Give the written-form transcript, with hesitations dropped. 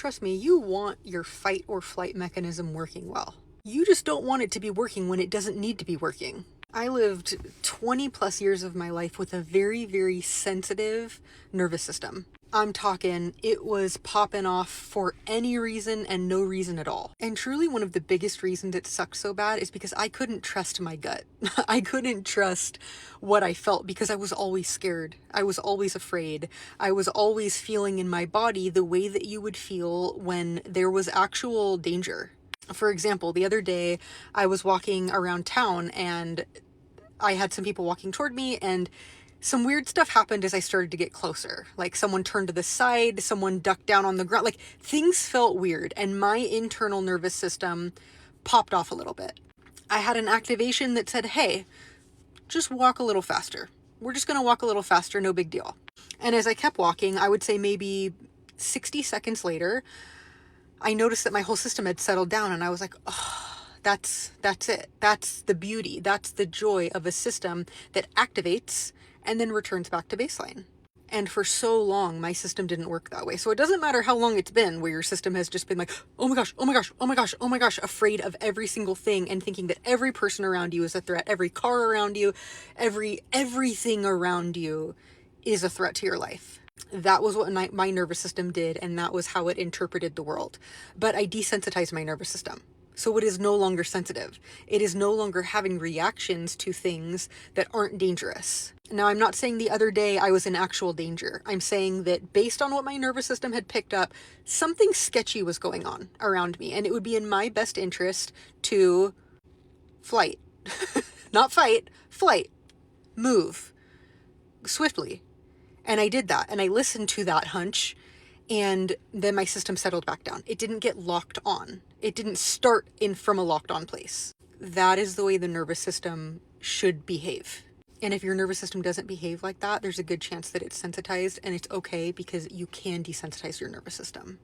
trust me, you want your fight or flight mechanism working well. You just don't want it to be working when it doesn't need to be working. I lived 20 plus years of my life with a very, very sensitive nervous system. I'm talking, it was popping off for any reason and no reason at all. And truly one of the biggest reasons it sucked so bad is because I couldn't trust my gut. I couldn't trust what I felt because I was always scared. I was always afraid. I was always feeling in my body the way that you would feel when there was actual danger. For example, the other day I was walking around town and I had some people walking toward me, and some weird stuff happened as I started to get closer. Like someone turned to the side, someone ducked down on the ground. Like things felt weird, and my internal nervous system popped off a little bit. I had an activation that said, hey, just walk a little faster. We're just going to walk a little faster, no big deal. And as I kept walking, I would say maybe 60 seconds later, I noticed that my whole system had settled down, and I was like, oh, that's it. That's the beauty. That's the joy of a system that activates and then returns back to baseline. And for so long, my system didn't work that way. So it doesn't matter how long it's been where your system has just been like, oh my gosh, oh my gosh, oh my gosh, oh my gosh, afraid of every single thing and thinking that every person around you is a threat, every car around you, everything around you is a threat to your life. That was what my nervous system did, and that was how it interpreted the world. But I desensitized my nervous system. So it is no longer sensitive. It is no longer having reactions to things that aren't dangerous. Now, I'm not saying the other day I was in actual danger. I'm saying that based on what my nervous system had picked up, something sketchy was going on around me, and it would be in my best interest to flight. Not fight, flight. Move. Swiftly. And I did that, and I listened to that hunch, and then my system settled back down. It didn't get locked on. It didn't start in from a locked on place. That is the way the nervous system should behave. And if your nervous system doesn't behave like that, there's a good chance that it's sensitized, and it's okay because you can desensitize your nervous system.